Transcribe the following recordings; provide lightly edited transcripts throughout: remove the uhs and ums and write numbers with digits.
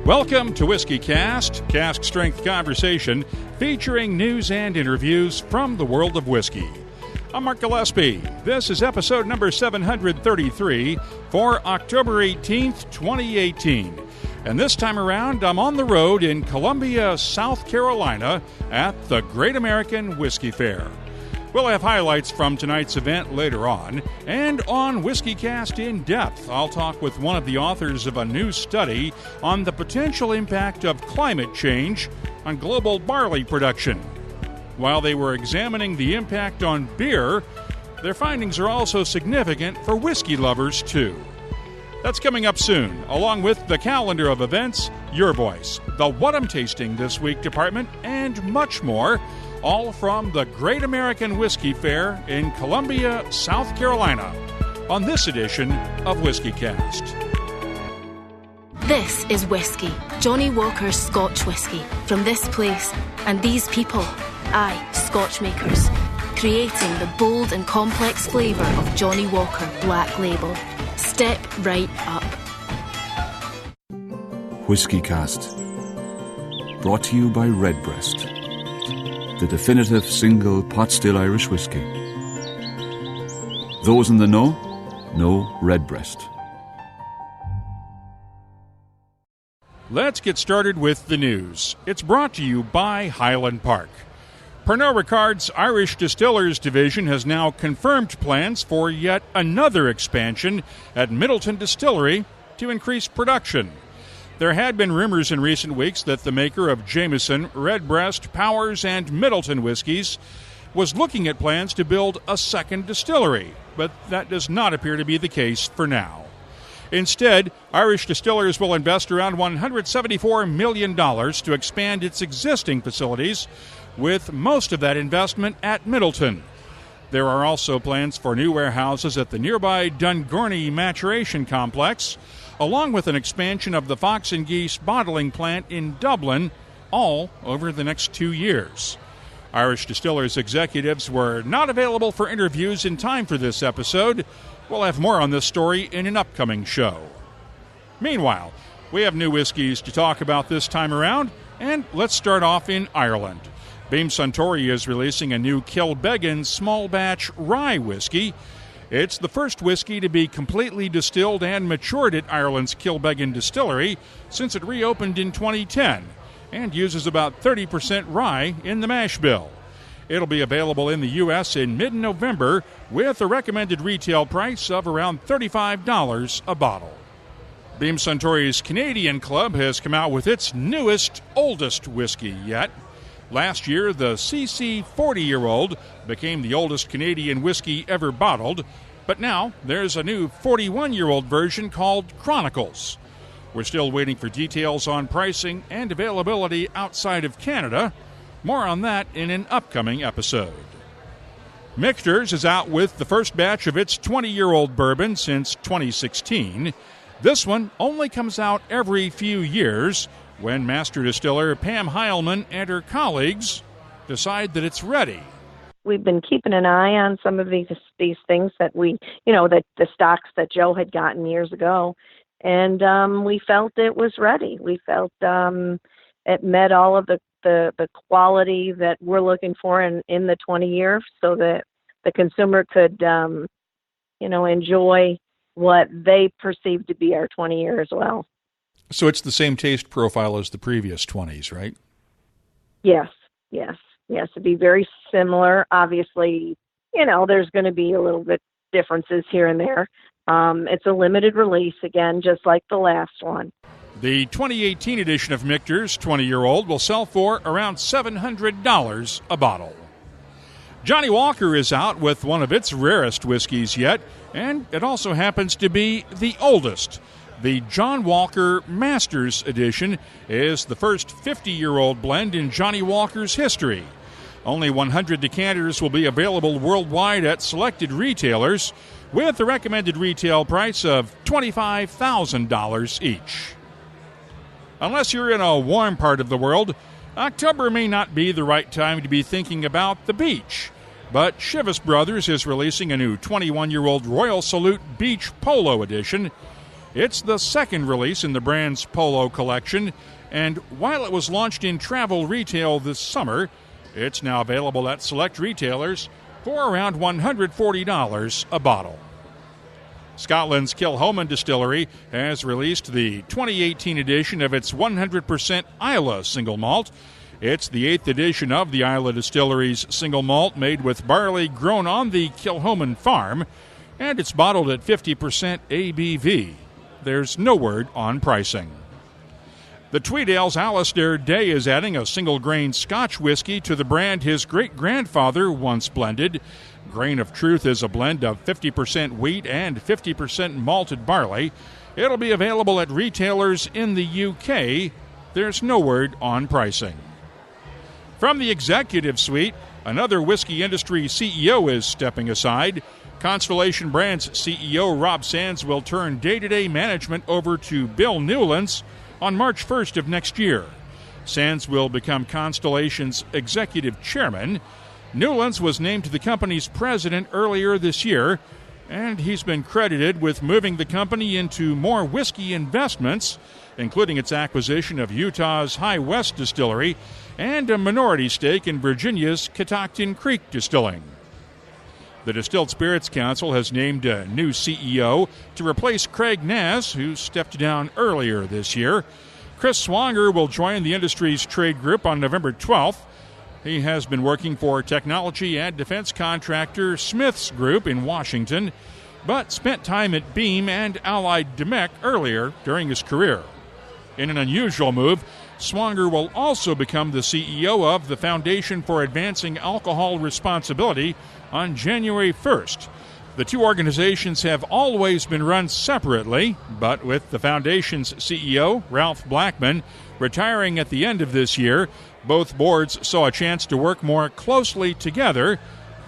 Welcome to Whiskey Cast, cask strength conversation featuring news and interviews from the world of whiskey. I'm Mark Gillespie. This is episode number 733 for October 18th, 2018. And this time around, I'm on the road in Columbia, South Carolina at the Great American Whiskey Fair. We'll have highlights from tonight's event later on. And on Whiskey Cast In Depth, I'll talk with one of the authors of a new study on the potential impact of climate change on global barley production. While they were examining the impact on beer, their findings are also significant for whiskey lovers, too. That's coming up soon, along with the calendar of events, your voice, the What I'm Tasting This Week department, and much more, all from the Great American Whiskey Fair in Columbia, South Carolina, on this edition of Whiskey Cast. This is whiskey, Johnnie Walker's Scotch whiskey, from this place and these people. Aye, Scotch makers, creating the bold and complex flavour of Johnnie Walker Black Label. Step right up. Whiskey Cast, brought to you by Redbreast, the definitive single pot still Irish whiskey. Those in the know Redbreast. Let's get started with the news. It's brought to you by Highland Park. Pernod Ricard's Irish Distillers division has now confirmed plans for yet another expansion at Midleton Distillery to increase production. There had been rumors in recent weeks that the maker of Jameson, Redbreast, Powers, and Midleton whiskies was looking at plans to build a second distillery, but that does not appear to be the case for now. Instead, Irish Distillers will invest around $174 million to expand its existing facilities, with most of that investment at Midleton. There are also plans for new warehouses at the nearby Dungorney Maturation Complex, along with an expansion of the Fox and Geese bottling plant in Dublin, all over the next 2 years. Irish Distillers executives were not available for interviews in time for this episode. We'll have more on this story in an upcoming show. Meanwhile, we have new whiskies to talk about this time around, and let's start off in Ireland. Beam Suntory is releasing a new Kilbeggan small batch rye whiskey. It's the first whiskey to be completely distilled and matured at Ireland's Kilbeggan Distillery since it reopened in 2010 and uses about 30% rye in the mash bill. It'll be available in the U.S. in mid-November with a recommended retail price of around $35 a bottle. Beam Suntory's Canadian Club has come out with its newest, oldest whiskey yet. Last year, the CC 40-year-old became the oldest Canadian whiskey ever bottled, but now there's a new 41-year-old version called Chronicles. We're still waiting for details on pricing and availability outside of Canada. More on that in an upcoming episode. Michter's is out with the first batch of its 20-year-old bourbon since 2016. This one only comes out every few years, when master distiller Pam Heilman and her colleagues decide that it's ready. We've been keeping an eye on some of these things that the stocks that Joe had gotten years ago, and we felt it was ready. We felt it met all of the quality that we're looking for in the 20 years, so that the consumer could enjoy what they perceive to be our 20 year as well. So it's the same taste profile as the previous 20s, right? Yes. It'd be very similar. Obviously, there's going to be a little bit differences here and there. It's a limited release, again, just like the last one. The 2018 edition of Michter's 20-year-old will sell for around $700 a bottle. Johnnie Walker is out with one of its rarest whiskeys yet, and it also happens to be the oldest. The John Walker Masters Edition is the first 50-year-old blend in Johnnie Walker's history. Only 100 decanters will be available worldwide at selected retailers, with a recommended retail price of $25,000 each. Unless you're in a warm part of the world, October may not be the right time to be thinking about the beach. But Chivas Brothers is releasing a new 21-year-old Royal Salute Beach Polo Edition. It's the second release in the brand's Polo collection, and while it was launched in travel retail this summer, it's now available at select retailers for around $140 a bottle. Scotland's Kilchoman Distillery has released the 2018 edition of its 100% Islay single malt. It's the 8th edition of the Islay Distillery's single malt made with barley grown on the Kilchoman farm, and it's bottled at 50% ABV. There's no word on pricing. The Tweed Ale's Alistair Day is adding a single-grain Scotch whiskey to the brand his great-grandfather once blended. Grain of Truth is a blend of 50% wheat and 50% malted barley. It'll be available at retailers in the UK. There's no word on pricing. From the executive suite, another whiskey industry CEO is stepping aside. Constellation Brands CEO Rob Sands will turn day-to-day management over to Bill Newlands on March 1st of next year. Sands will become Constellation's executive chairman. Newlands was named the company's president earlier this year, and he's been credited with moving the company into more whiskey investments, including its acquisition of Utah's High West Distillery and a minority stake in Virginia's Catoctin Creek Distilling. The Distilled Spirits Council has named a new CEO to replace Craig Nass, who stepped down earlier this year. Chris Swanger will join the industry's trade group on November 12th. He has been working for technology and defense contractor Smith's Group in Washington, but spent time at Beam and Allied Domecq earlier during his career. In an unusual move, Swanger will also become the CEO of the Foundation for Advancing Alcohol Responsibility on January 1st. The two organizations have always been run separately, but with the Foundation's CEO, Ralph Blackman, retiring at the end of this year, both boards saw a chance to work more closely together.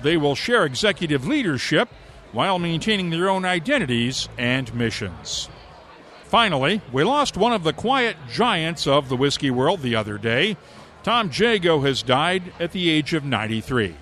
They will share executive leadership while maintaining their own identities and missions. Finally, we lost one of the quiet giants of the whiskey world the other day. Tom Jago has died at the age of 93.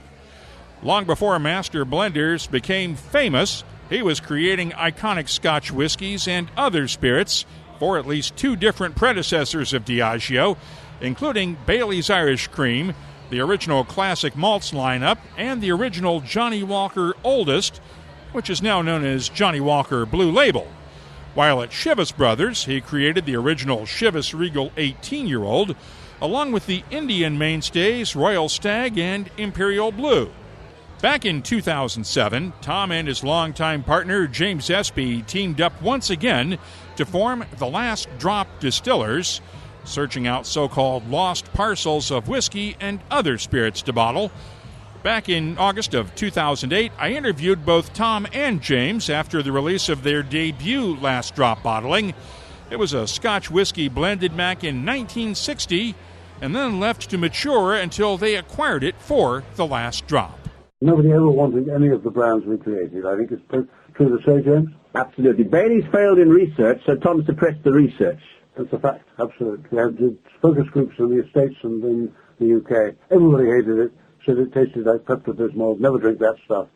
Long before master blenders became famous, he was creating iconic Scotch whiskies and other spirits for at least two different predecessors of Diageo, including Bailey's Irish Cream, the original Classic Malts lineup, and the original Johnnie Walker Oldest, which is now known as Johnnie Walker Blue Label. While at Chivas Brothers, he created the original Chivas Regal 18-year-old, along with the Indian mainstays Royal Stag and Imperial Blue. Back in 2007, Tom and his longtime partner James Espy teamed up once again to form the Last Drop Distillers, searching out so-called lost parcels of whiskey and other spirits to bottle. Back in August of 2008, I interviewed both Tom and James after the release of their debut Last Drop bottling. It was a Scotch whiskey blended back in 1960 and then left to mature until they acquired it for the Last Drop. Nobody ever wanted any of the brands we created. I think it's true to say, James? Absolutely. Bailey's failed in research, so Tom suppressed the research. That's a fact, absolutely. We had focus groups in the States and in the UK. Everybody hated it, said it tasted like Pepto-Bismol, never drink that stuff.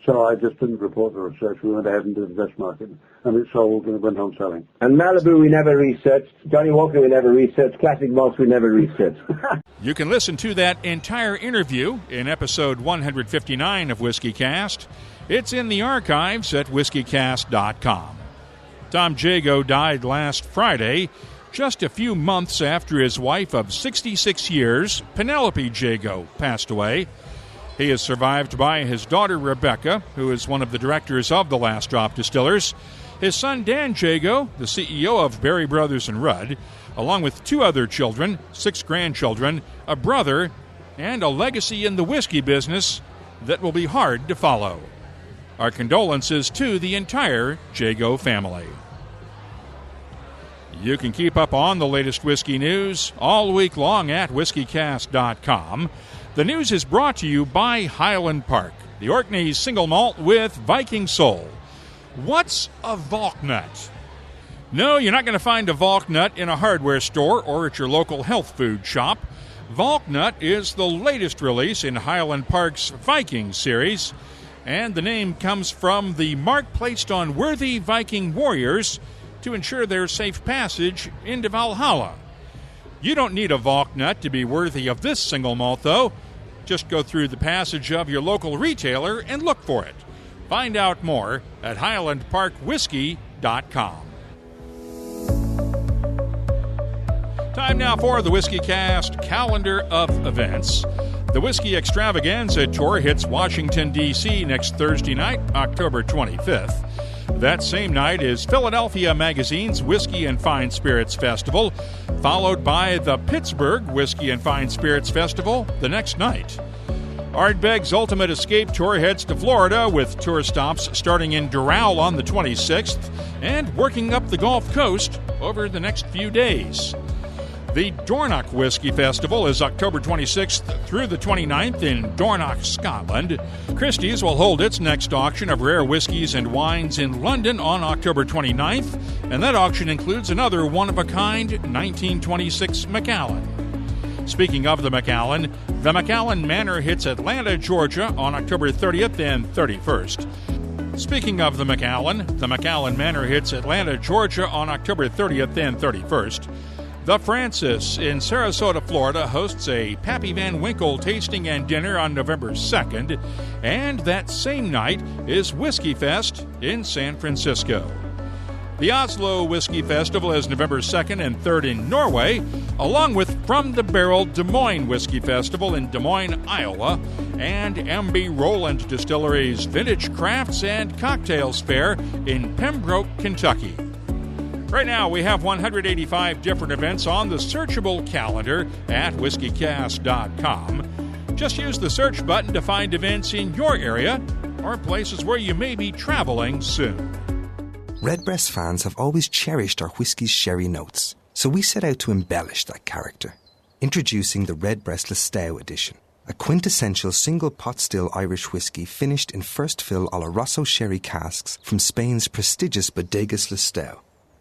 So I just didn't report the research. We went ahead and did the test market, and it sold and it went on selling. And Malibu we never researched, Johnnie Walker we never researched, Classic Malts we never researched. You can listen to that entire interview in episode 159 of WhiskeyCast. It's in the archives at whiskycast.com. Tom Jago died last Friday, just a few months after his wife of 66 years, Penelope Jago, passed away. He is survived by his daughter Rebecca, who is one of the directors of the Last Drop Distillers, his son Dan Jago, the CEO of Berry Brothers and Rudd, along with two other children, 6 grandchildren, a brother, and a legacy in the whiskey business that will be hard to follow. Our condolences to the entire Jago family. You can keep up on the latest whiskey news all week long at whiskycast.com. The news is brought to you by Highland Park, the Orkney's single malt with Viking Soul. What's a Valknut? No, you're not going to find a Valknut in a hardware store or at your local health food shop. Valknut is the latest release in Highland Park's Viking series, and the name comes from the mark placed on worthy Viking warriors to ensure their safe passage into Valhalla. You don't need a Valk nut to be worthy of this single malt, though. Just go through the passage of your local retailer and look for it. Find out more at HighlandParkWhiskey.com. Time now for the Whiskey Cast calendar of events. The Whiskey Extravaganza Tour hits Washington, D.C. next Thursday night, October 25th. That same night is Philadelphia Magazine's Whiskey and Fine Spirits Festival, followed by the Pittsburgh Whiskey and Fine Spirits Festival the next night. Ardbeg's Ultimate Escape Tour heads to Florida with tour stops starting in Doral on the 26th and working up the Gulf Coast over the next few days. The Dornoch Whiskey Festival is October 26th through the 29th in Dornoch, Scotland. Christie's will hold its next auction of rare whiskies and wines in London on October 29th, and that auction includes another one-of-a-kind 1926 Macallan. Speaking of the Macallan Manor hits Atlanta, Georgia on October 30th and 31st. Speaking of the Macallan Manor hits Atlanta, Georgia on October 30th and 31st. The Francis in Sarasota, Florida hosts a Pappy Van Winkle tasting and dinner on November 2nd, and that same night is Whiskey Fest in San Francisco. The Oslo Whiskey Festival is November 2nd and 3rd in Norway, along with From the Barrel Des Moines Whiskey Festival in Des Moines, Iowa, and M.B. Rowland Distillery's Vintage Crafts and Cocktails Fair in Pembroke, Kentucky. Right now, we have 185 different events on the searchable calendar at whiskycast.com. Just use the search button to find events in your area or places where you may be traveling soon. Redbreast fans have always cherished our whiskey's sherry notes, so we set out to embellish that character. Introducing the Redbreast Listowel edition, a quintessential single pot still Irish whiskey finished in first fill Oloroso sherry casks from Spain's prestigious Bodegas Listowel.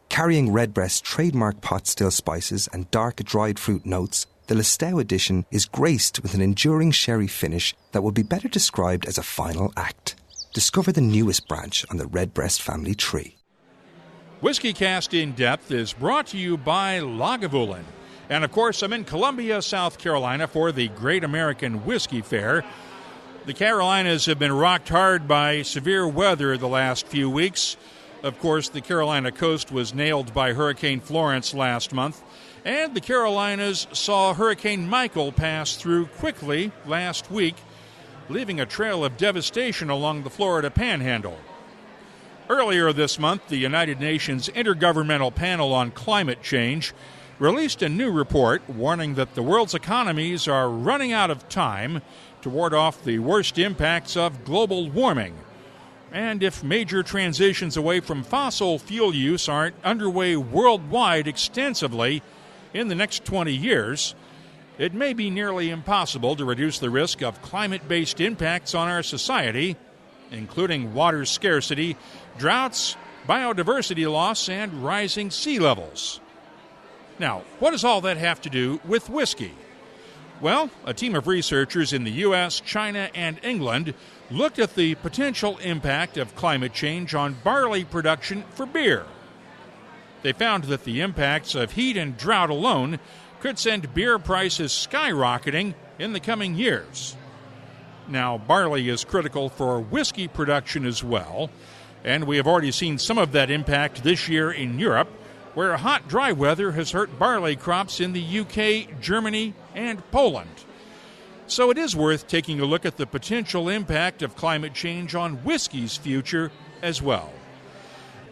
Carrying Redbreast's trademark pot still spices and dark dried fruit notes, the Listowel edition is graced with an enduring sherry finish that would be better described as a final act. Discover the newest branch on the Redbreast family tree. Whiskey Cast In Depth is brought to you by Lagavulin. And of course, I'm in Columbia, South Carolina for the Great American Whiskey Fair. The Carolinas have been rocked hard by severe weather the last few weeks. Of course, the Carolina coast was nailed by Hurricane Florence last month, and the Carolinas saw Hurricane Michael pass through quickly last week, leaving a trail of devastation along the Florida Panhandle. Earlier this month, the United Nations Intergovernmental Panel on Climate Change released a new report warning that the world's economies are running out of time to ward off the worst impacts of global warming. And if major transitions away from fossil fuel use aren't underway worldwide extensively in the next 20 years, it may be nearly impossible to reduce the risk of climate-based impacts on our society, including water scarcity, droughts, biodiversity loss, and rising sea levels. Now, what does all that have to do with whiskey? Well, a team of researchers in the U.S., China, and England looked at the potential impact of climate change on barley production for beer. They found that the impacts of heat and drought alone could send beer prices skyrocketing in the coming years. Now, barley is critical for whiskey production as well, and we have already seen some of that impact this year in Europe, where hot, dry weather has hurt barley crops in the UK, Germany, and Poland. So it is worth taking a look at the potential impact of climate change on whiskey's future as well.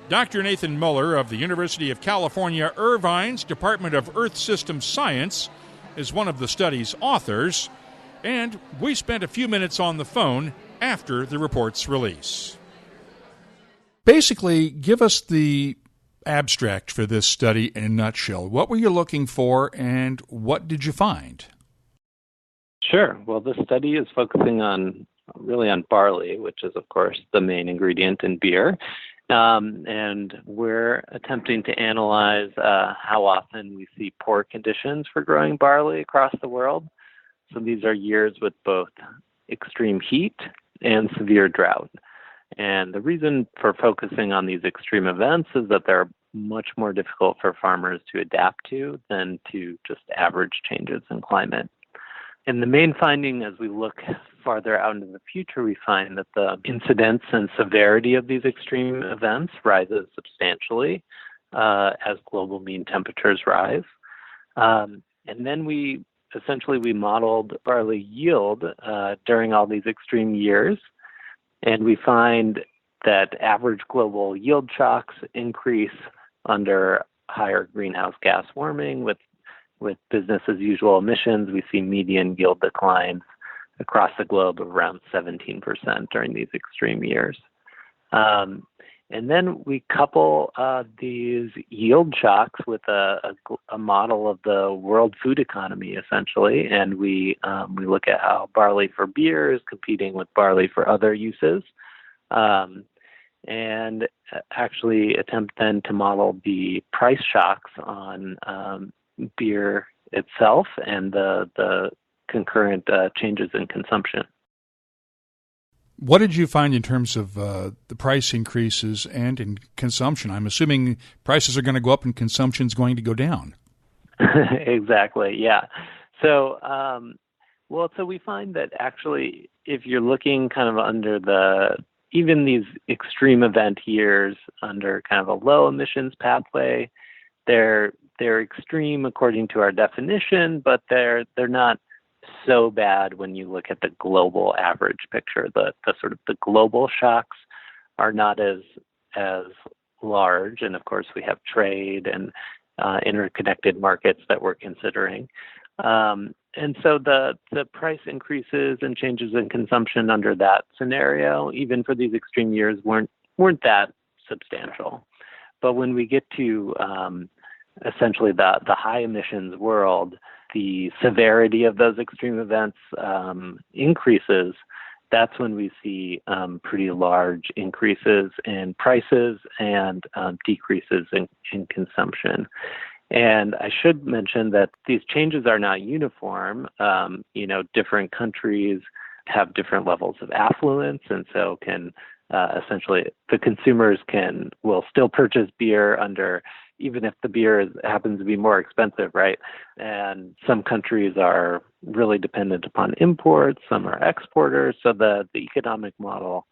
Dr. Nathan Muller of the University of California, Irvine's Department of Earth System Science is one of the study's authors, and we spent a few minutes on the phone after the report's release. Basically, give us the abstract for this study in a nutshell. What were you looking for, and what did you find? Sure. Well, this study is focusing on barley, which is, of course, the main ingredient in beer. And we're attempting to analyze how often we see poor conditions for growing barley across the world. So these are years with both extreme heat and severe drought. And the reason for focusing on these extreme events is that they're much more difficult for farmers to adapt to than to just average changes in climate. And the main finding as we look farther out into the future, we find that the incidence and severity of these extreme events rises substantially as global mean temperatures rise. And then we modeled barley yield during all these extreme years, and we find that average global yield shocks increase under higher greenhouse gas warming. With business as usual emissions, we see median yield declines across the globe of around 17% during these extreme years. And then we couple these yield shocks with a model of the world food economy, essentially, and we look at how barley for beer is competing with barley for other uses, and actually attempt then to model the price shocks on beer itself and the concurrent changes in consumption. What did you find in terms of the price increases and in consumption? I'm assuming prices are going to go up and consumption is going to go down. Exactly, yeah. So, so we find that actually if you're looking kind of under even these extreme event years under kind of a low emissions pathway, they're extreme according to our definition, but they're not so bad when you look at the global average picture. The sort of the global shocks are not as large, and of course we have trade and interconnected markets that we're considering. And so the price increases and changes in consumption under that scenario, even for these extreme years, weren't that substantial. But when we get to essentially the high emissions world, the severity of those extreme events increases. That's when we see pretty large increases in prices and decreases in consumption. And I should mention that these changes are not uniform. Different countries have different levels of affluence, and so can essentially the consumers will still purchase beer even if the beer happens to be more expensive, right? And some countries are really dependent upon imports, some are exporters, so the economic model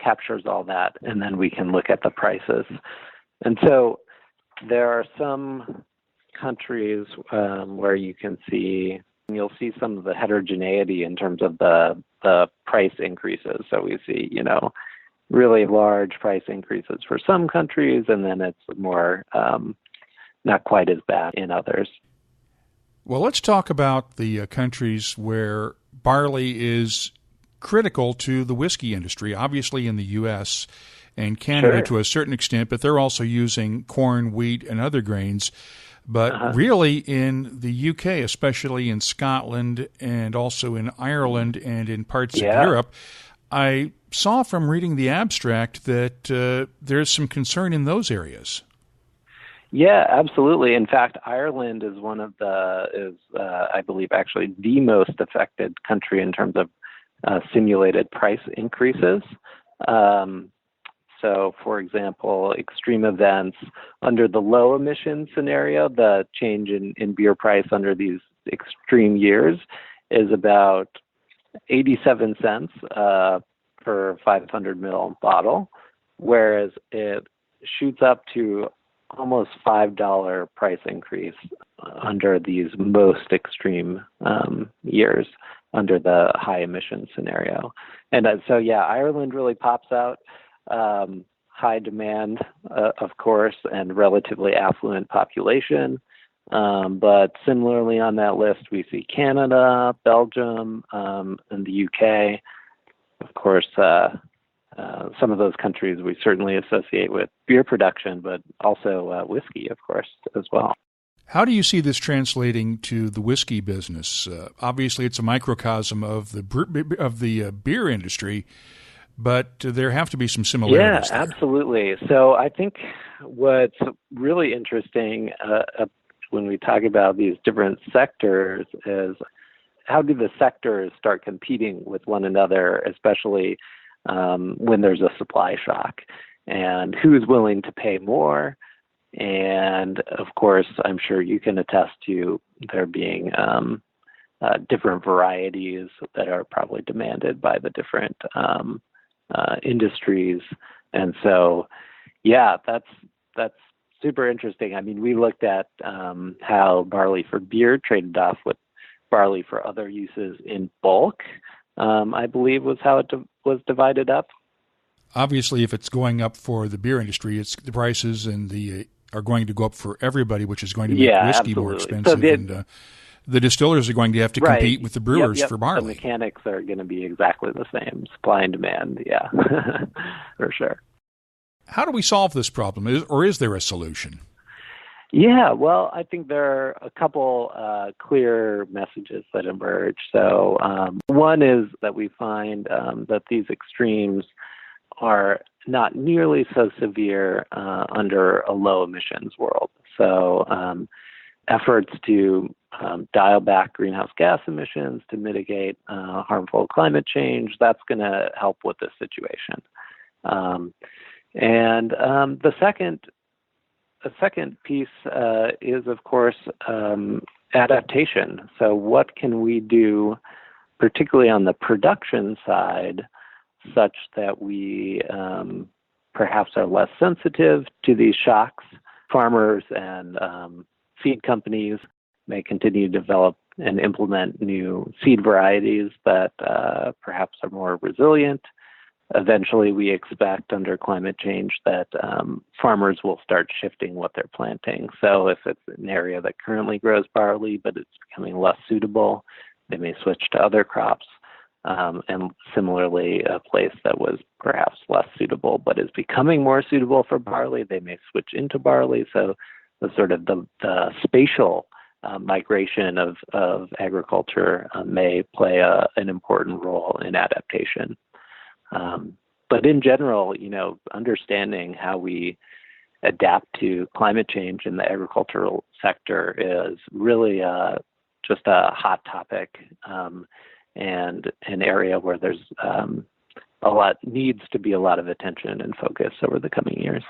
captures all that, and then we can look at the prices. And so there are some countries where you'll see some of the heterogeneity in terms of the price increases. So we see, really large price increases for some countries, and then it's more not quite as bad in others. Well, let's talk about the countries where barley is critical to the whiskey industry, obviously in the U.S. and Canada to a certain extent, but they're also using corn, wheat, and other grains. But really in the UK, especially in Scotland and also in Ireland and in parts of Europe, I saw from reading the abstract that there's some concern in those areas. Yeah, absolutely. In fact, Ireland is I believe, actually the most affected country in terms of simulated price increases. So, for example, extreme events under the low emission scenario, the change in beer price under these extreme years is about 87 cents per 500 ml bottle, whereas it shoots up to almost $5 price increase under these most extreme years under the high emission scenario. And so, Ireland really pops out. High demand, of course, and relatively affluent population. But similarly on that list, we see Canada, Belgium, and the UK. Of course, some of those countries we certainly associate with beer production, but also whiskey, of course, as well. How do you see this translating to the whiskey business? Obviously, it's a microcosm of the beer industry, but there have to be some similarities. Yeah, absolutely. So I think what's really interesting when we talk about these different sectors is how do the sectors start competing with one another, especially when there's a supply shock, and who's willing to pay more And of course, I'm sure you can attest to there being different varieties that are probably demanded by the different industries. And so, yeah, that's super interesting. I mean, we looked at how barley for beer traded off with barley for other uses in bulk, I believe was how it was divided up. Obviously, if it's going up for the beer industry, it's the prices and are going to go up for everybody, which is going to make whiskey more expensive. So and the distillers are going to have to compete with the brewers for barley. The mechanics are going to be exactly the same, supply and demand, yeah, for sure. How do we solve this problem, or is there a solution? Yeah, well, I think there are a couple clear messages that emerge. So one is that we find that these extremes are not nearly so severe under a low emissions world. So efforts to dial back greenhouse gas emissions to mitigate harmful climate change, that's going to help with this situation. And the second piece is, of course, adaptation. So what can we do, particularly on the production side, such that we perhaps are less sensitive to these shocks? Farmers and seed companies may continue to develop and implement new seed varieties that perhaps are more resilient. Eventually, we expect under climate change that farmers will start shifting what they're planting. So if it's an area that currently grows barley, but it's becoming less suitable, they may switch to other crops. And similarly, a place that was perhaps less suitable, but is becoming more suitable for barley, they may switch into barley. So the sort of the spatial migration of agriculture may play an important role in adaptation. But in general, understanding how we adapt to climate change in the agricultural sector is really just a hot topic and an area where there's needs to be a lot of attention and focus over the coming years.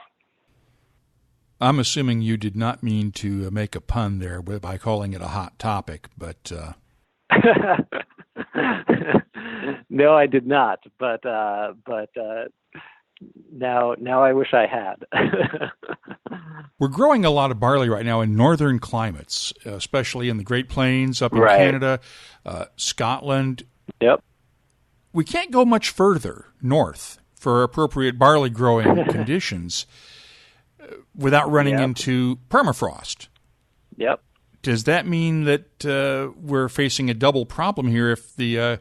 I'm assuming you did not mean to make a pun there by calling it a hot topic, but... No, I did not. But now I wish I had. We're growing a lot of barley right now in northern climates, especially in the Great Plains, up in Canada, Scotland. Yep. We can't go much further north for appropriate barley growing conditions without running into permafrost. Yep. Does that mean that we're facing a double problem here if the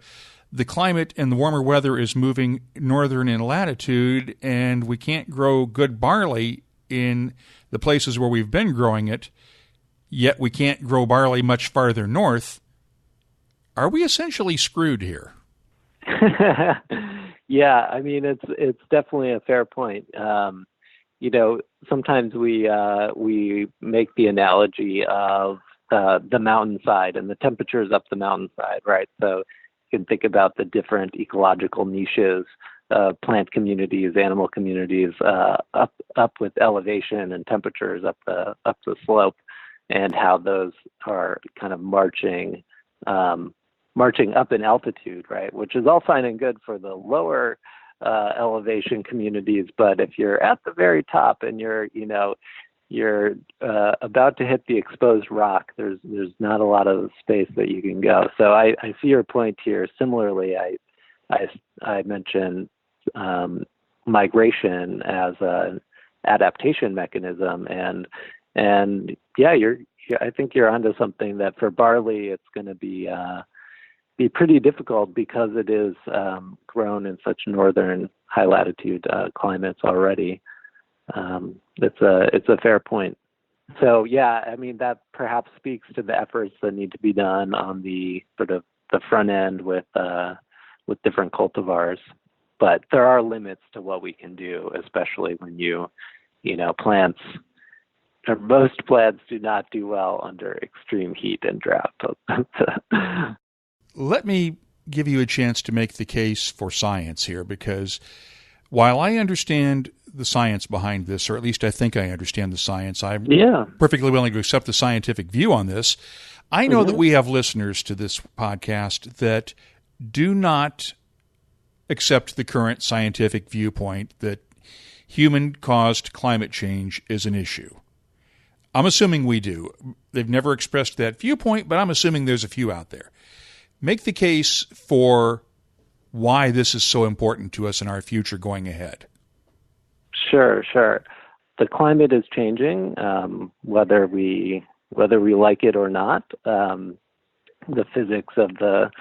climate and the warmer weather is moving northern in latitude and we can't grow good barley in the places where we've been growing it, yet we can't grow barley much farther north? Are we essentially screwed here? Yeah, I mean, it's definitely a fair point. Sometimes we make the analogy of the mountainside and the temperatures up the mountainside, right? So you can think about the different ecological niches, plant communities, animal communities, up with elevation and temperatures up the slope, and how those are kind of marching up in altitude, right? Which is all fine and good for the lower elevation communities, but if you're at the very top and you're about to hit the exposed rock, there's not a lot of space that you can go. So I see your point here. Similarly, I mentioned migration as an adaptation mechanism, and yeah, I think you're onto something that for barley it's going to be pretty difficult because it is grown in such northern high latitude climates already. It's a fair point. So yeah, I mean, that perhaps speaks to the efforts that need to be done on the sort of the front end with different cultivars. But there are limits to what we can do, especially when plants, or most plants do not do well under extreme heat and drought. Let me give you a chance to make the case for science here, because while I understand the science behind this, or at least I think I understand the science. I'm perfectly willing to accept the scientific view on this. I know that we have listeners to this podcast that do not accept the current scientific viewpoint that human-caused climate change is an issue. I'm assuming we do. They've never expressed that viewpoint, but I'm assuming there's a few out there. Make the case for why this is so important to us in our future going ahead. Sure. The climate is changing, whether we like it or not. The physics of the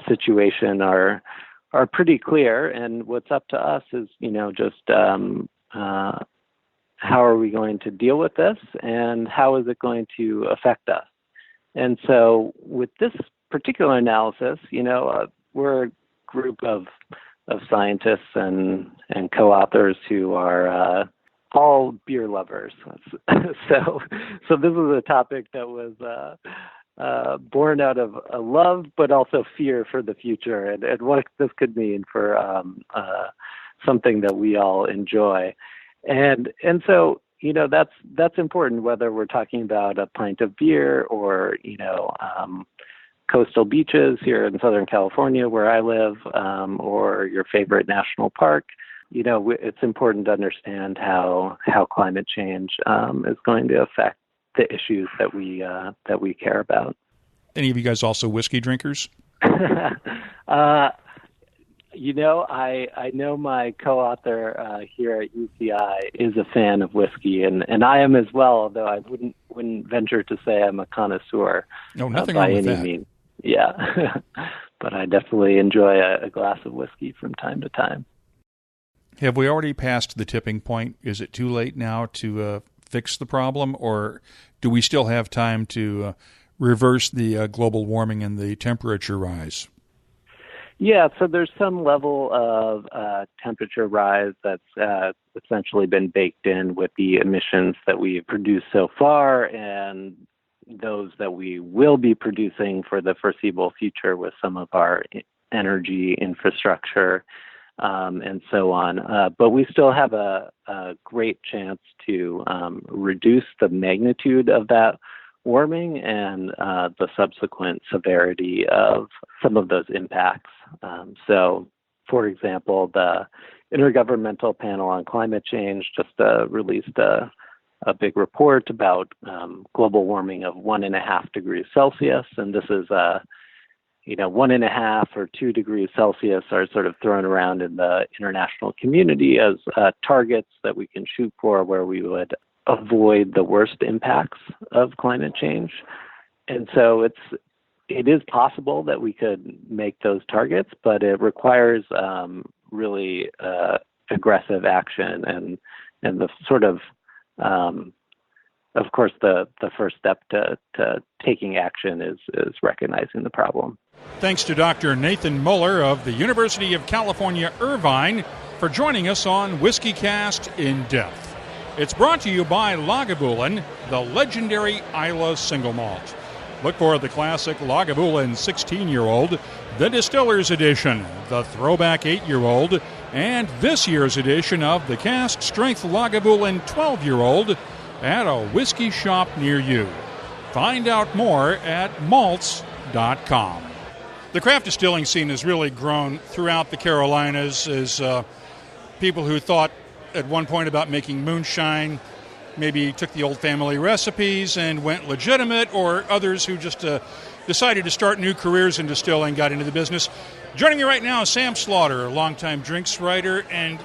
situation are pretty clear, and what's up to us is, just how are we going to deal with this, and how is it going to affect us? And so, with this particular analysis, we're a group of scientists and co-authors who are all beer lovers. So this is a topic that was born out of a love, but also fear for the future, and what this could mean for something that we all enjoy. And so, that's important, whether we're talking about a pint of beer or, coastal beaches here in Southern California where I live, or your favorite national park. It's important to understand how climate change is going to affect the issues that we care about. Any of you guys also whiskey drinkers? I know my co-author here at UCI is a fan of whiskey, and I am as well, although I wouldn't venture to say I'm a connoisseur. No, nothing wrong with that. Means. Yeah, but I definitely enjoy a glass of whiskey from time to time. Have we already passed the tipping point? Is it too late now to fix the problem, or do we still have time to reverse the global warming and the temperature rise? Yeah, so there's some level of temperature rise that's essentially been baked in with the emissions that we've produced so far, and those that we will be producing for the foreseeable future with some of our energy infrastructure and so on. But we still have a great chance to reduce the magnitude of that warming and the subsequent severity of some of those impacts. So, for example, the Intergovernmental Panel on Climate Change just released a big report about global warming of 1.5 degrees Celsius, and this is 1.5 or 2 degrees Celsius are sort of thrown around in the international community as targets that we can shoot for, where we would avoid the worst impacts of climate change. And so it is possible that we could make those targets, but it requires really aggressive action, and the sort of course, the first step to taking action is recognizing the problem. Thanks to Dr. Nathan Muller of the University of California, Irvine, for joining us on WhiskeyCast In Depth. It's brought to you by Lagavulin, the legendary Islay single malt. Look for the classic Lagavulin 16-year-old, the Distillers edition, the throwback 8-year-old, and this year's edition of the cask strength Lagavulin 12-year-old at a whiskey shop near you. Find out more at malts.com. The craft distilling scene has really grown throughout the Carolinas as people who thought at one point about making moonshine maybe took the old family recipes and went legitimate, or others who just decided to start new careers in distilling, got into the business. Joining me right now is Sam Slaughter, a longtime drinks writer, and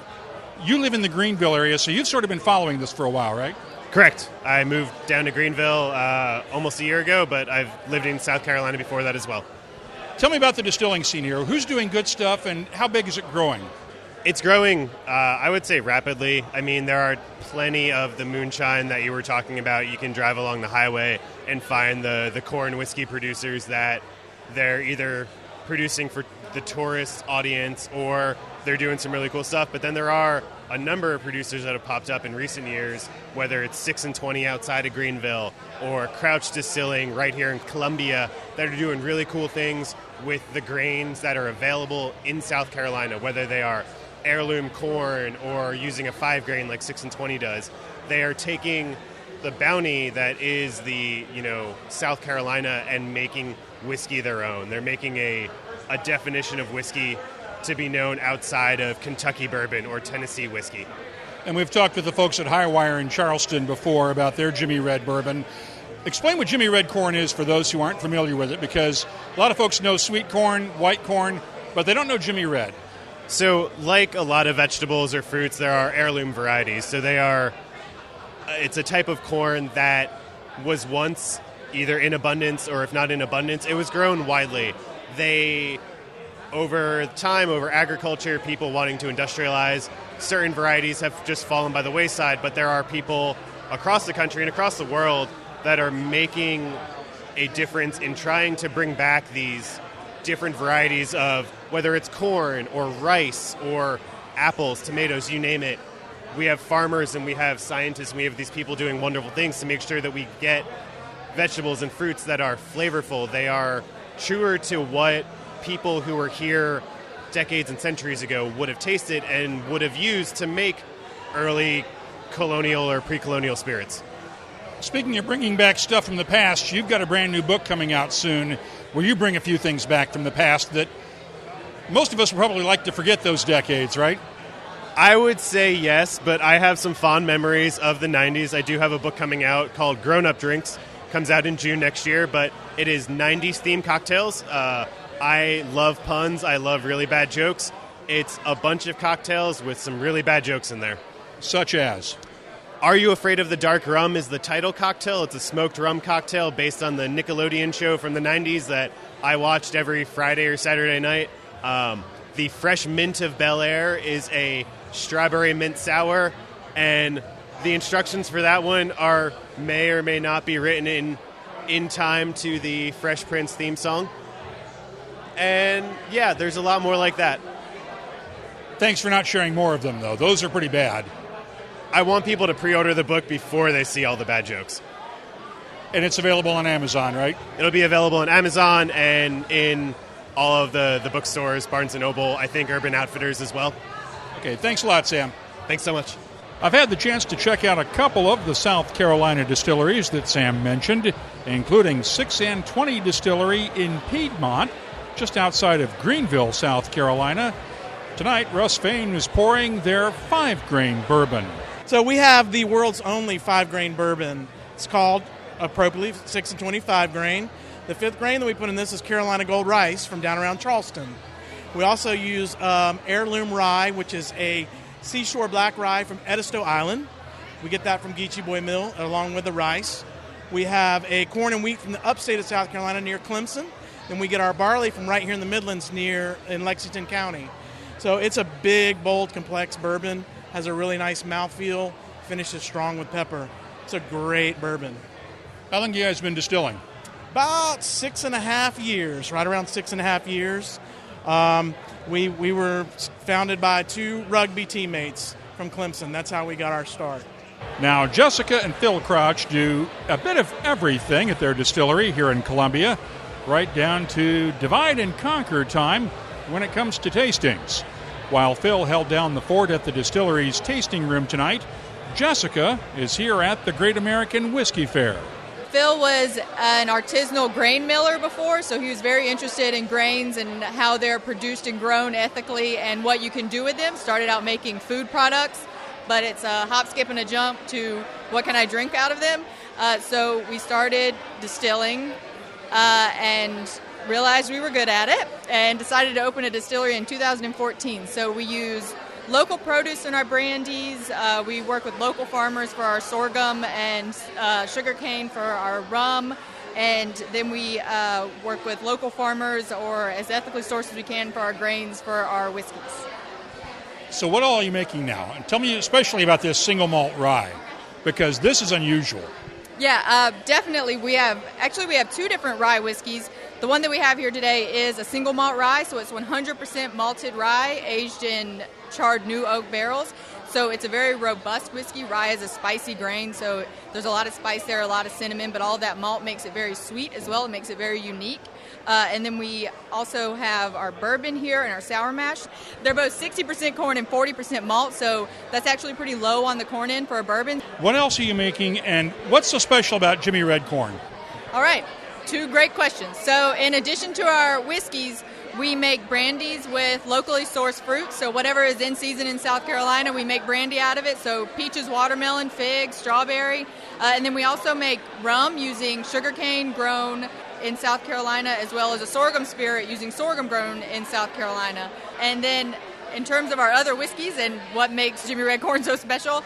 you live in the Greenville area, so you've sort of been following this for a while, right? Correct. I moved down to Greenville almost a year ago, but I've lived in South Carolina before that as well. Tell me about the distilling scene here. Who's doing good stuff, and how big is it growing? It's growing, I would say, rapidly. I mean, there are plenty of the moonshine that you were talking about. You can drive along the highway and find the corn whiskey producers that they're either producing for the tourist audience or they're doing some really cool stuff. But then there are a number of producers that have popped up in recent years, whether it's 6 and 20 outside of Greenville or Crouch Distilling right here in Columbia, that are doing really cool things with the grains that are available in South Carolina, whether they are heirloom corn or using a 5-grain like 6 and 20 does. They are taking the bounty that is the, South Carolina and making whiskey their own. They're making a definition of whiskey to be known outside of Kentucky bourbon or Tennessee whiskey. And we've talked with the folks at Highwire in Charleston before about their Jimmy Red bourbon. Explain what Jimmy Red corn is for those who aren't familiar with it, because a lot of folks know sweet corn, white corn, but they don't know Jimmy Red. So like a lot of vegetables or fruits, there are heirloom varieties. So it's a type of corn that was once either in abundance or if not in abundance, it was grown widely. Over time, over agriculture, people wanting to industrialize, certain varieties have just fallen by the wayside, but there are people across the country and across the world that are making a difference in trying to bring back these different varieties of whether it's corn or rice or apples, tomatoes, you name it. We have farmers and we have scientists and we have these people doing wonderful things to make sure that we get vegetables and fruits that are flavorful. They are truer to what people who were here decades and centuries ago would have tasted and would have used to make early colonial or pre-colonial spirits. Speaking of bringing back stuff from the past, you've got a brand new book coming out soon where you bring a few things back from the past that most of us would probably like to forget those decades, right? I would say yes, but I have some fond memories of the 90s. I do have a book coming out called Grown Up Drinks. Comes out in June next year, but it is 90s themed cocktails. I love puns. I love really bad jokes. It's a bunch of cocktails with some really bad jokes in there. Such as? Are You Afraid of the Dark Rum is the title cocktail. It's a smoked rum cocktail based on the Nickelodeon show from the 90s that I watched every Friday or Saturday night. The Fresh Mint of Bel Air is a strawberry mint sour, and the instructions for that one may or may not be written in time to the Fresh Prince theme song. And yeah, there's a lot more like that. Thanks for not sharing more of them, though. Those are pretty bad. I want people to pre-order the book before they see all the bad jokes. And it's available on Amazon, right? It'll be available on Amazon and in all of the bookstores, Barnes & Noble, I think Urban Outfitters as well. Okay, thanks a lot, Sam. Thanks so much. I've had the chance to check out a couple of the South Carolina distilleries that Sam mentioned, including 6 and 20 Distillery in Piedmont, just outside of Greenville, South Carolina. Tonight, Russ Fain is pouring their 5-grain bourbon. So we have the world's only 5-grain bourbon. It's called, appropriately, 6 and 25 grain. The 5th grain that we put in this is Carolina Gold Rice from down around Charleston. We also use heirloom rye, which is a seashore black rye from Edisto Island. We get that from Geechee Boy Mill along with the rice. We have a corn and wheat from the upstate of South Carolina near Clemson. Then we get our barley from right here in the Midlands in Lexington County. So it's a big, bold, complex bourbon. Has a really nice mouthfeel. Finishes strong with pepper. It's a great bourbon. How long have you guys been distilling? About 6.5 years, right around 6.5 years. We were founded by 2 rugby teammates from Clemson. That's how we got our start. Now, Jessica and Phil Crouch do a bit of everything at their distillery here in Columbia, right down to divide and conquer time when it comes to tastings. While Phil held down the fort at the distillery's tasting room tonight, Jessica is here at the Great American Whiskey Fair. Phil was an artisanal grain miller before, so he was very interested in grains and how they're produced and grown ethically and what you can do with them. Started out making food products, but it's a hop, skip, and a jump to what can I drink out of them. So we started distilling and realized we were good at it and decided to open a distillery in 2014. So we use local produce in our brandies. We work with local farmers for our sorghum and sugarcane for our rum. And then we work with local farmers or as ethically sourced as we can for our grains for our whiskeys. So what all are you making now? And tell me especially about this single malt rye, because this is unusual. Yeah, definitely. We have 2 different rye whiskeys. The one that we have here today is a single malt rye, so it's 100% malted rye aged in charred new oak barrels. So it's a very robust whiskey. Rye is a spicy grain, so there's a lot of spice there, a lot of cinnamon, but all of that malt makes it very sweet as well. It makes it very unique. And then we also have our bourbon here and our sour mash. They're both 60% corn and 40% malt, so that's actually pretty low on the corn end for a bourbon. What else are you making, and what's so special about Jimmy Red Corn? All right, 2 great questions. So in addition to our whiskeys, we make brandies with locally sourced fruit. So whatever is in season in South Carolina, we make brandy out of it. So peaches, watermelon, fig, strawberry. And then we also make rum using sugarcane grown in South Carolina, as well as a sorghum spirit using sorghum grown in South Carolina. And then in terms of our other whiskeys and what makes Jimmy Red Corn so special,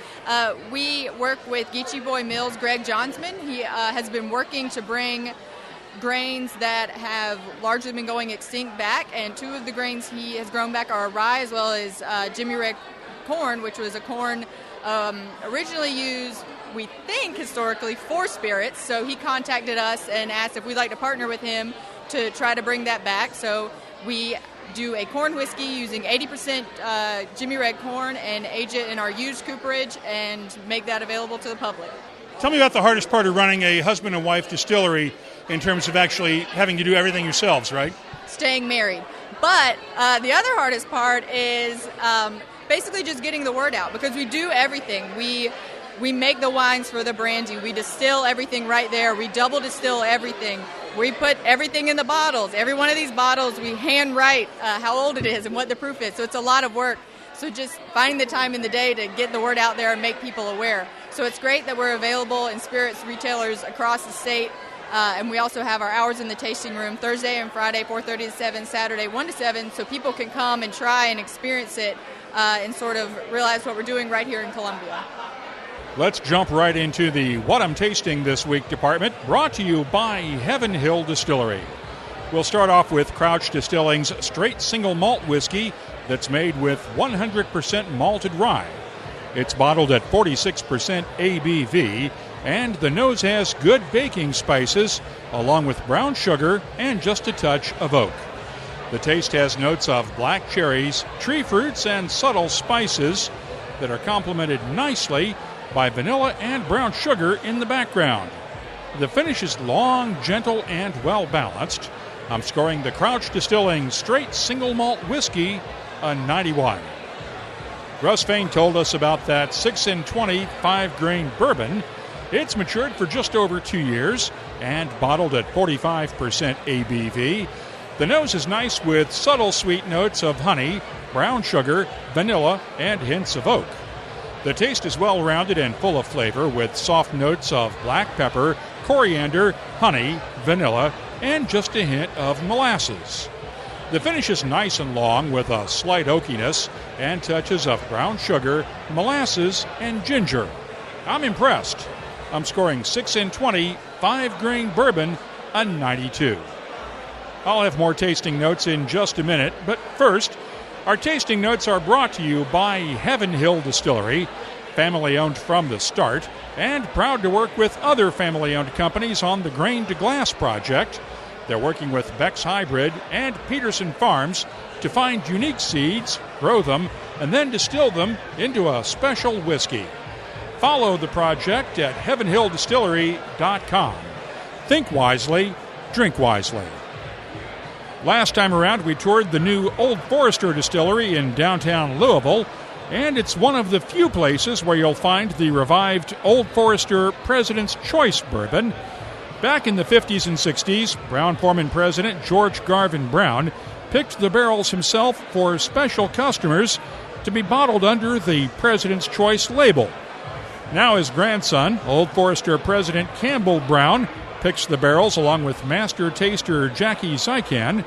we work with Geechee Boy Mills' Greg Johnsman. He has been working to bring grains that have largely been going extinct back, and 2 of the grains he has grown back are rye as well as Jimmy Red Corn, which was a corn originally used, we think, historically for spirits. So he contacted us and asked if we'd like to partner with him to try to bring that back. So we do a corn whiskey using 80% Jimmy Red Corn and age it in our used cooperage and make that available to the public. Tell me about the hardest part of running a husband and wife distillery in terms of actually having to do everything yourselves, right? Staying married. But the other hardest part is basically just getting the word out, because we do everything. We make the wines for the brandy. We distill everything right there. We double distill everything. We put everything in the bottles. Every one of these bottles, we hand write how old it is and what the proof is. So it's a lot of work. So just finding the time in the day to get the word out there and make people aware. So it's great that we're available in spirits retailers across the state. And we also have our hours in the tasting room Thursday and Friday, 4:30 to 7, Saturday 1 to 7, so people can come and try and experience it and sort of realize what we're doing right here in Columbia. Let's jump right into the What I'm Tasting This Week department, brought to you by Heaven Hill Distillery. We'll start off with Crouch Distilling's straight single malt whiskey that's made with 100% malted rye. It's bottled at 46% ABV, and the nose has good baking spices, along with brown sugar and just a touch of oak. The taste has notes of black cherries, tree fruits, and subtle spices that are complemented nicely by vanilla and brown sugar in the background. The finish is long, gentle, and well-balanced. I'm scoring the Crouch Distilling straight single malt whiskey a 91. Russ Fain told us about that 6 and 20 5-grain bourbon. It's matured for just over 2 years and bottled at 45% ABV. The nose is nice with subtle sweet notes of honey, brown sugar, vanilla, and hints of oak. The taste is well-rounded and full of flavor with soft notes of black pepper, coriander, honey, vanilla, and just a hint of molasses. The finish is nice and long with a slight oakiness and touches of brown sugar, molasses, and ginger. I'm impressed. I'm scoring 6 and 20 5-grain bourbon a 92. I'll have more tasting notes in just a minute, but first, our tasting notes are brought to you by Heaven Hill Distillery, family-owned from the start, and proud to work with other family-owned companies on the Grain to Glass project. They're working with Beck's Hybrid and Peterson Farms to find unique seeds, grow them, and then distill them into a special whiskey. Follow the project at heavenhilldistillery.com. Think wisely, drink wisely. Last time around, we toured the new Old Forester Distillery in downtown Louisville, and it's one of the few places where you'll find the revived Old Forester President's Choice Bourbon. Back in the 50s and 60s, Brown-Forman President George Garvin Brown picked the barrels himself for special customers to be bottled under the President's Choice label. Now his grandson, Old Forester President Campbell Brown, picks the barrels along with master taster Jackie Zykan.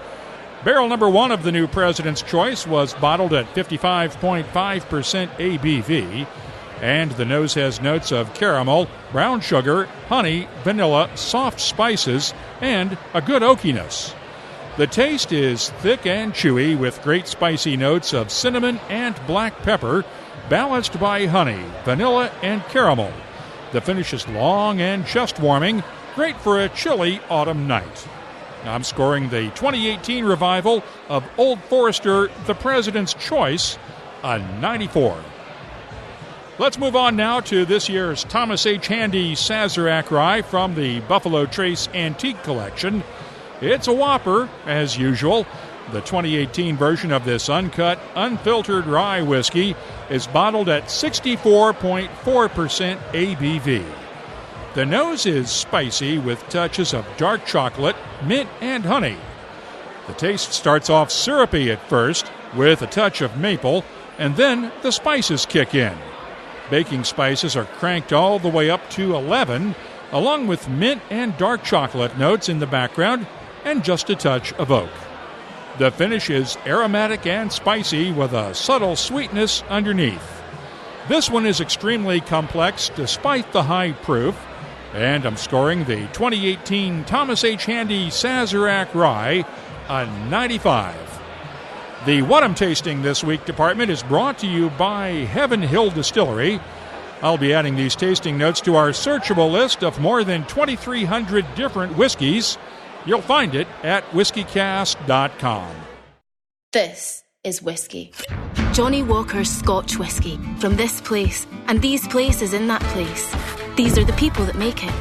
Barrel number 1 of the new President's Choice was bottled at 55.5% ABV, and the nose has notes of caramel, brown sugar, honey, vanilla, soft spices, and a good oakiness. The taste is thick and chewy with great spicy notes of cinnamon and black pepper, balanced by honey, vanilla, and caramel. The finish is long and chest-warming, great for a chilly autumn night. I'm scoring the 2018 revival of Old Forester The President's Choice a 94. Let's move on now to this year's Thomas H. Handy Sazerac Rye from the Buffalo Trace Antique Collection. It's a whopper, as usual. The 2018 version of this uncut, unfiltered rye whiskey is bottled at 64.4% ABV. The nose is spicy with touches of dark chocolate, mint, and honey. The taste starts off syrupy at first, with a touch of maple, and then the spices kick in. Baking spices are cranked all the way up to 11, along with mint and dark chocolate notes in the background, and just a touch of oak. The finish is aromatic and spicy with a subtle sweetness underneath. This one is extremely complex despite the high proof, and I'm scoring the 2018 Thomas H. Handy Sazerac Rye a 95. The What I'm Tasting This Week department is brought to you by Heaven Hill Distillery. I'll be adding these tasting notes to our searchable list of more than 2,300 different whiskeys. You'll find it at whiskycast.com. This is whiskey. Johnny Walker's Scotch whiskey. From this place, and these places in that place. These are the people that make it.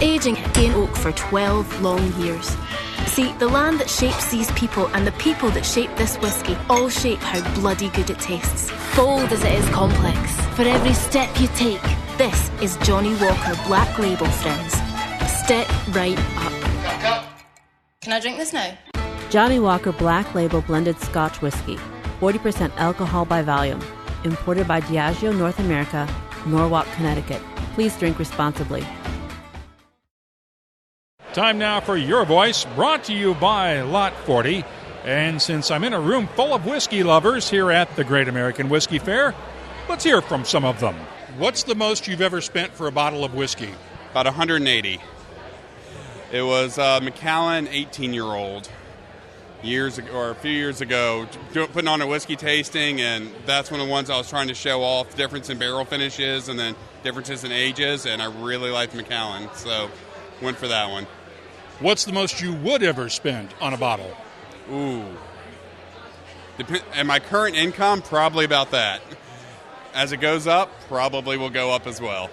Aging in oak for 12 long years. See, the land that shapes these people and the people that shape this whiskey all shape how bloody good it tastes. Bold as it is complex. For every step you take, this is Johnny Walker Black Label, friends. Step right up. Can I drink this now? Johnny Walker Black Label Blended Scotch Whiskey. 40% alcohol by volume. Imported by Diageo North America, Norwalk, Connecticut. Please drink responsibly. Time now for Your Voice, brought to you by Lot 40. And since I'm in a room full of whiskey lovers here at the Great American Whiskey Fair, let's hear from some of them. What's the most you've ever spent for a bottle of whiskey? About 180. It was Macallan 18-year-old years ago, or a few years ago, putting on a whiskey tasting, and that's one of the ones I was trying to show off, difference in barrel finishes and then differences in ages, and I really liked Macallan, so went for that one. What's the most you would ever spend on a bottle? Ooh. And my current income, probably about that. As it goes up, probably will go up as well.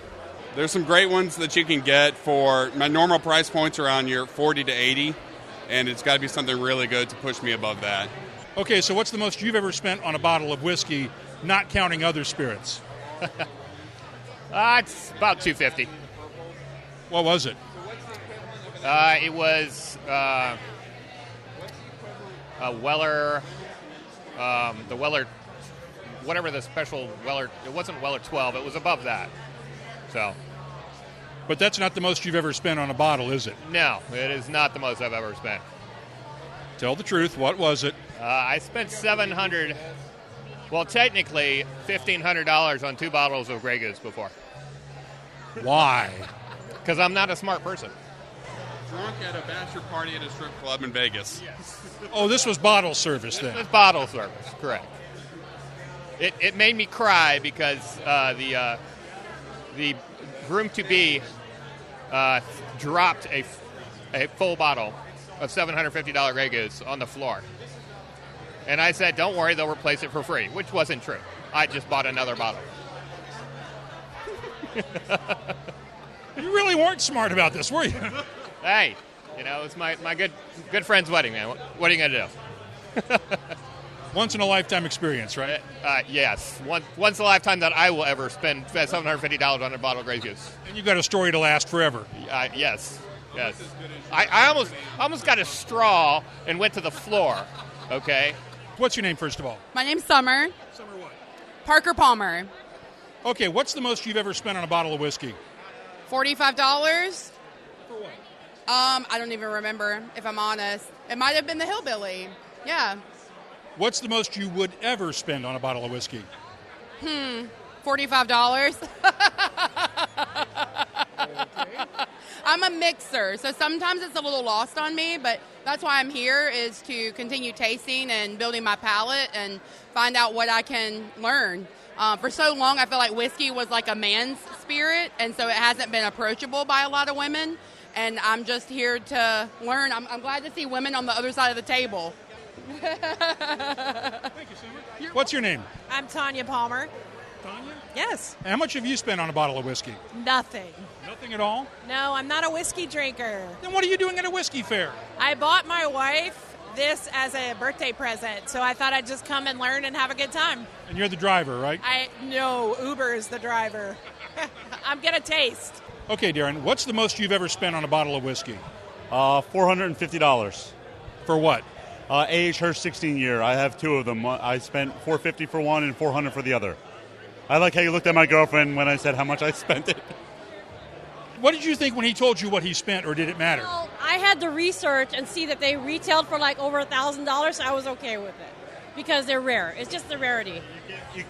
There's some great ones that you can get for my normal price points around your 40 to 80, and it's got to be something really good to push me above that. Okay, so what's the most you've ever spent on a bottle of whiskey, not counting other spirits? It's about $250. What was it? It was a Weller, the Weller, whatever the special Weller. It wasn't Weller 12. It was above that. So, but that's not the most you've ever spent on a bottle, is it? No, it is not the most I've ever spent. Tell the truth. What was it? I spent $700. Well, technically, $1,500 on 2 bottles of Grey Goose before. Why? Because I'm not a smart person. Drunk at a bachelor party at a strip club in Vegas. Yes. Oh, this was bottle service then. This was bottle service, correct. It made me cry because the groom-to-be dropped a full bottle of $750 Grey Goose on the floor. And I said, don't worry, they'll replace it for free, which wasn't true. I just bought another bottle. You really weren't smart about this, were you? Hey, it's my good friend's wedding, man. What are you going to do? Once in a lifetime experience, right? Yes. Once in a lifetime that I will ever spend $750 on a bottle of Grey Goose. And you've got a story to last forever. Yes. I almost got a straw and went to the floor. Okay. What's your name, first of all? My name's Summer. Summer what? Parker Palmer. Okay, what's the most you've ever spent on a bottle of whiskey? $45. For what? I don't even remember, if I'm honest. It might have been the Hillbilly. Yeah. What's the most you would ever spend on a bottle of whiskey? $45. Okay. I'm a mixer, so sometimes it's a little lost on me, but that's why I'm here, is to continue tasting and building my palate and find out what I can learn. For so long, I feel like whiskey was like a man's spirit, and so it hasn't been approachable by a lot of women, and I'm just here to learn. I'm glad to see women on the other side of the table. Thank you, Summer. What's your name? I'm Tanya Palmer. Tanya? Yes. How much have you spent on a bottle of whiskey? Nothing. Nothing at all? No, I'm not a whiskey drinker. Then what are you doing at a whiskey fair? I bought my wife this as a birthday present, so I thought I'd just come and learn and have a good time. And you're the driver, right? No, Uber is the driver. I'm going to taste. Okay, Darren, what's the most you've ever spent on a bottle of whiskey? $450. For what? A.H. Hirsch 16 year. I have two of them. I spent $450 for one and $400 for the other. I like how you looked at my girlfriend when I said how much I spent it. What did you think when he told you what he spent, or did it matter? Well, I had to research and see that they retailed for like over $1,000, so I was okay with it because they're rare. It's just the rarity.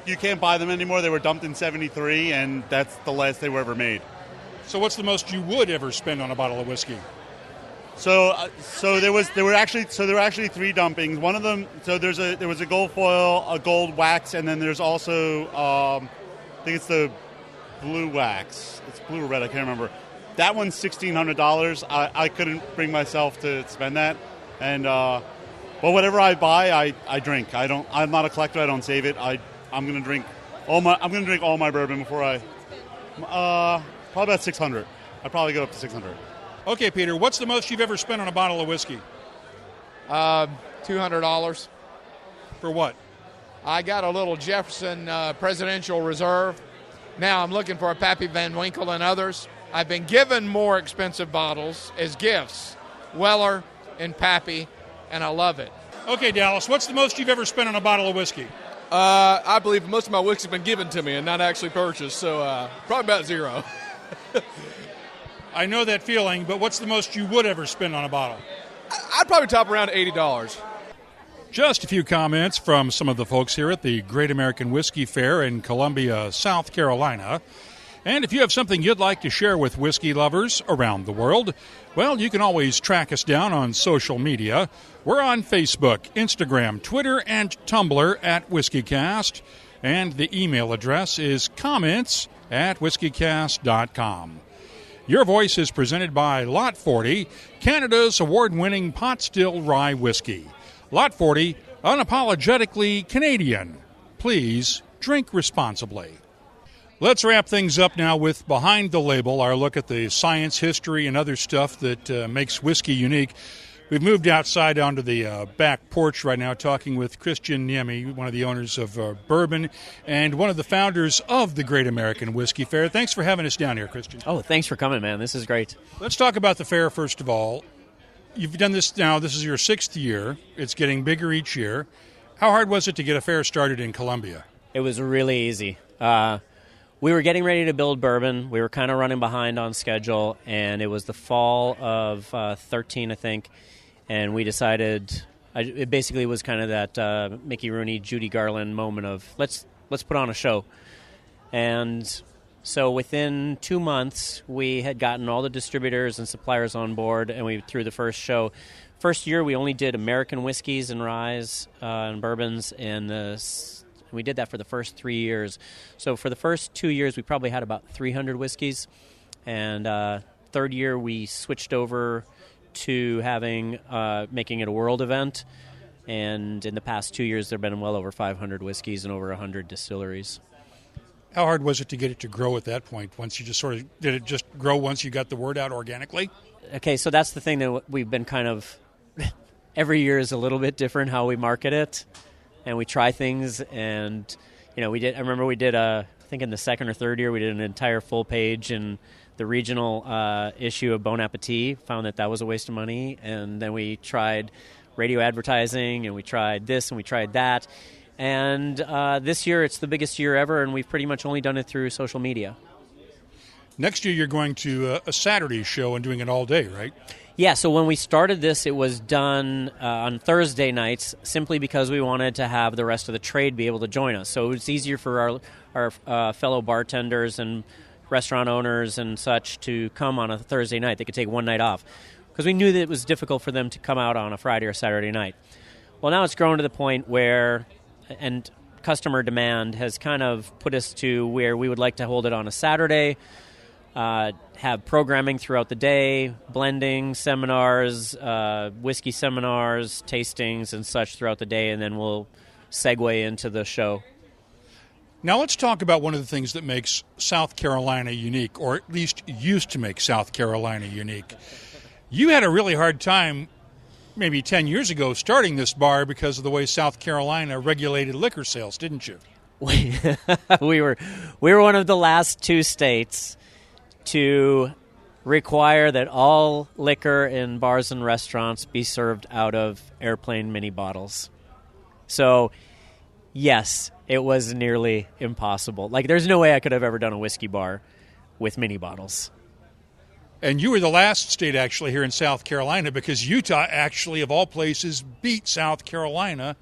You can't buy them anymore. They were dumped in '73, and that's the last they were ever made. So what's the most you would ever spend on a bottle of whiskey? So there were actually three dumpings. One of them, there was a gold foil, a gold wax, and then there's also I think it's the blue wax. It's blue or red, I can't remember. That one's $1,600. I couldn't bring myself to spend that, and but whatever I buy, I drink. I'm not a collector. I don't save it. I'm gonna drink all my bourbon before I. Probably about $600. I'd probably go up to $600. Okay, Peter, what's the most you've ever spent on a bottle of whiskey? $200. For what? I got a little Jefferson Presidential Reserve. Now I'm looking for a Pappy Van Winkle and others. I've been given more expensive bottles as gifts, Weller and Pappy, and I love it. Okay, Dallas, what's the most you've ever spent on a bottle of whiskey? I believe most of my whiskey's been given to me and not actually purchased, so probably about zero. I know that feeling, but what's the most you would ever spend on a bottle? I'd probably top around $80. Just a few comments from some of the folks here at the Great American Whiskey Fair in Columbia, South Carolina. And if you have something you'd like to share with whiskey lovers around the world, well, you can always track us down on social media. We're on Facebook, Instagram, Twitter, and Tumblr at WhiskeyCast. And the email address is comments@whiskycast.com. Your Voice is presented by Lot 40, Canada's award-winning pot still rye whiskey. Lot 40, unapologetically Canadian. Please drink responsibly. Let's wrap things up now with Behind the Label, our look at the science, history, and other stuff that makes whiskey unique. We've moved outside onto the back porch right now, talking with Christian Niemi, one of the owners of Bourbon and one of the founders of the Great American Whiskey Fair. Thanks for having us down here, Christian. Oh, thanks for coming, man. This is great. Let's talk about the fair, first of all. You've done this now. This is your 6th year. It's getting bigger each year. How hard was it to get a fair started in Columbia? It was really easy. We were getting ready to build Bourbon. We were kind of running behind on schedule, and it was the fall of 13, I think. And we decided, it basically was kind of that Mickey Rooney, Judy Garland moment of let's put on a show. And so within 2 months, we had gotten all the distributors and suppliers on board, and we threw the first show. First year, we only did American whiskeys and ryes and bourbons, and we did that for the first 3 years. So for the first 2 years, we probably had about 300 whiskeys. And third year, we switched over to making it a world event, and in the past 2 years there have been well over 500 whiskeys and over 100 distilleries. How hard was it to get it to grow at that point? Once you just did it just grow once you got the word out organically? Okay, so that's the thing that we've been kind of every year is a little bit different how we market it, and we try things. And I remember we did I think in the second or third year we did an entire full page and the regional issue of Bon Appetit, found that was a waste of money. And then we tried radio advertising, and we tried this, and we tried that. And this year, it's the biggest year ever, and we've pretty much only done it through social media. Next year, you're going to a Saturday show and doing it all day, right? Yeah, so when we started this, it was done on Thursday nights simply because we wanted to have the rest of the trade be able to join us. So it's easier for our fellow bartenders and restaurant owners and such to come on a Thursday night. They could take one night off because we knew that it was difficult for them to come out on a Friday or Saturday night. Well, now it's grown to the point where, and customer demand has kind of put us to where we would like to hold it on a Saturday, have programming throughout the day, blending, seminars, whiskey seminars, tastings and such throughout the day, and then we'll segue into the show. Now let's talk about one of the things that makes South Carolina unique, or at least used to make South Carolina unique. You had a really hard time maybe 10 years ago starting this bar because of the way South Carolina regulated liquor sales, didn't you? We were one of the last 2 states to require that all liquor in bars and restaurants be served out of airplane mini bottles. So, yes, it was nearly impossible. Like, there's no way I could have ever done a whiskey bar with mini bottles. And you were the last state actually here in South Carolina, because Utah actually, of all places, beat South Carolina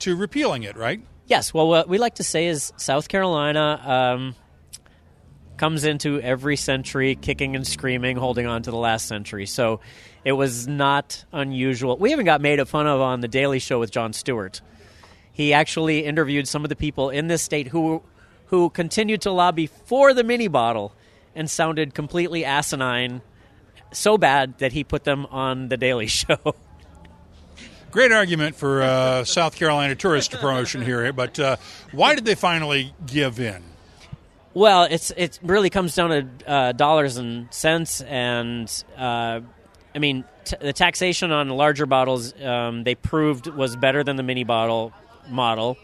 to repealing it, right? Yes. Well, what we like to say is South Carolina comes into every century kicking and screaming, holding on to the last century. So it was not unusual. We even got made fun of on The Daily Show with Jon Stewart. He actually interviewed some of the people in this state who continued to lobby for the mini bottle and sounded completely asinine, so bad that he put them on The Daily Show. Great argument for South Carolina tourist promotion here, but why did they finally give in? Well, it really comes down to dollars and cents, and the taxation on larger bottles they proved was better than the mini bottle model.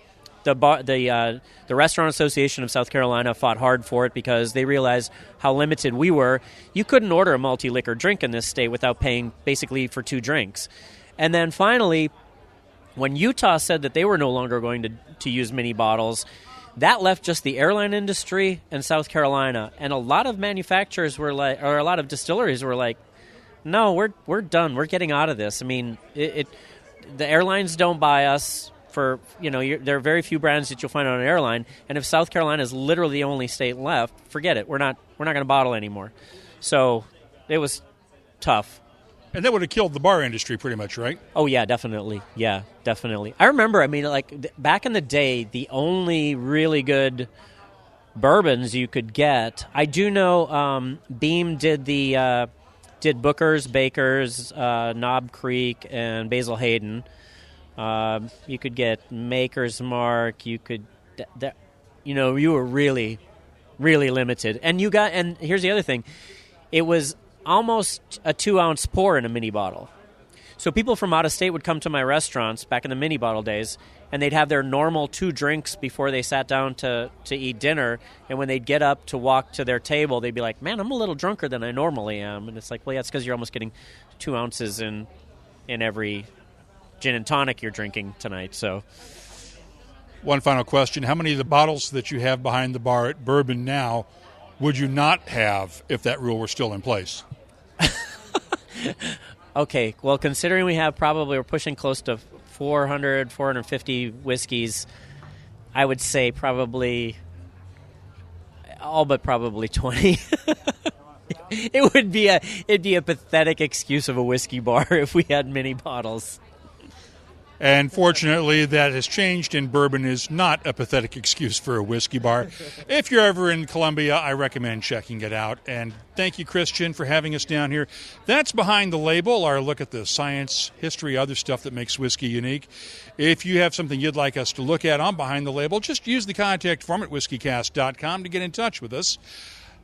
The Restaurant Association of South Carolina fought hard for it because they realized how limited we were. You couldn't order a multi-liquor drink in this state without paying basically for 2 drinks. And then finally, when Utah said that they were no longer going to use mini bottles, that left just the airline industry and South Carolina. And a lot of manufacturers were like, or a lot of distilleries were like, no, we're done. We're getting out of this. I mean, the airlines don't buy us. For there are very few brands that you'll find on an airline, and if South Carolina is literally the only state left, forget it. We're not going to bottle anymore. So it was tough. And that would have killed the bar industry pretty much, right? Oh yeah, definitely. Yeah, definitely. I remember. Back in the day, the only really good bourbons you could get. I do know Beam did Booker's, Baker's, Knob Creek, and Basil Hayden. You could get Maker's Mark. You could, you were really, really limited. And here's the other thing. It was almost a 2-ounce pour in a mini bottle. So people from out of state would come to my restaurants back in the mini bottle days, and they'd have their normal 2 drinks before they sat down to eat dinner. And when they'd get up to walk to their table, they'd be like, man, I'm a little drunker than I normally am. And it's like, well, yeah, it's because you're almost getting 2 ounces in every gin and tonic you're drinking tonight. So, one final question. How many of the bottles that you have behind the bar at Bourbon now would you not have if that rule were still in place? Okay, well, considering we're pushing close to 450 whiskeys, I would say probably 20. It'd be a pathetic excuse of a whiskey bar if we had mini bottles. And fortunately, that has changed, and Bourbon is not a pathetic excuse for a whiskey bar. If you're ever in Columbia, I recommend checking it out. And thank you, Christian, for having us down here. That's Behind the Label, our look at the science, history, other stuff that makes whiskey unique. If you have something you'd like us to look at on Behind the Label, just use the contact form at whiskycast.com to get in touch with us.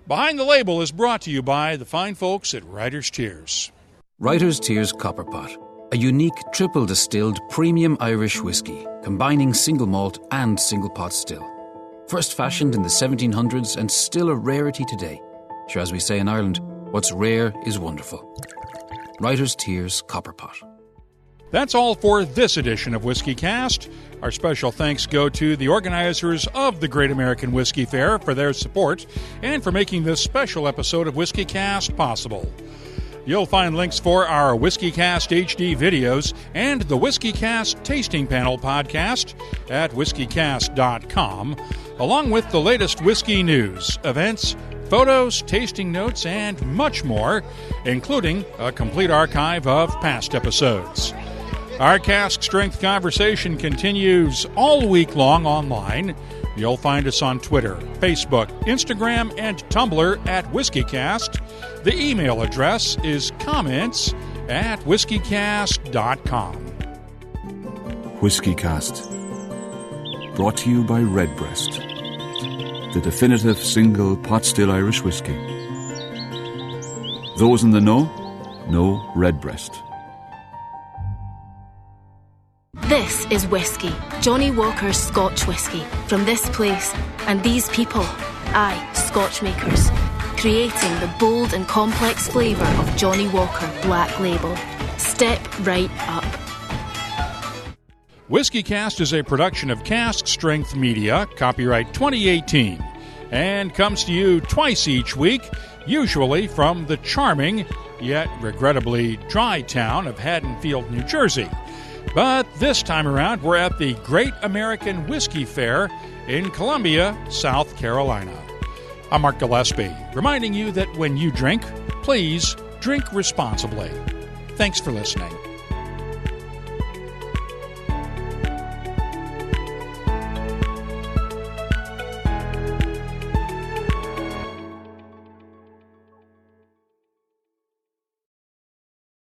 Behind the Label is brought to you by the fine folks at Writer's Tears. Writer's Tears Copperpot, a unique triple distilled premium Irish whiskey, combining single malt and single pot still. First fashioned in the 1700s and still a rarity today. Sure, as we say in Ireland, what's rare is wonderful. Writer's Tears Copperpot. That's all for this edition of Whiskey Cast. Our special thanks go to the organizers of the Great American Whiskey Fair for their support and for making this special episode of Whiskey Cast possible. You'll find links for our Whiskey Cast HD videos and the Whiskey Cast Tasting Panel podcast at whiskycast.com, along with the latest whiskey news, events, photos, tasting notes, and much more, including a complete archive of past episodes. Our cask strength conversation continues all week long online. You'll find us on Twitter, Facebook, Instagram, and Tumblr at WhiskeyCast. The email address is comments@whiskycast.com. Whiskey Cast, brought to you by Redbreast. the definitive single pot still Irish whiskey. Those in the know Redbreast. This is whiskey, Johnny Walker's Scotch whiskey, from this place and these people, aye, Scotch makers, creating the bold and complex flavour of Johnny Walker Black Label. Step right up. Whiskey Cast is a production of Cask Strength Media, copyright 2018, and comes to you twice each week, usually from the charming, yet regrettably dry town of Haddonfield, New Jersey. But this time around, we're at the Great American Whiskey Fair in Columbia, South Carolina. I'm Mark Gillespie, reminding you that when you drink, please drink responsibly. Thanks for listening.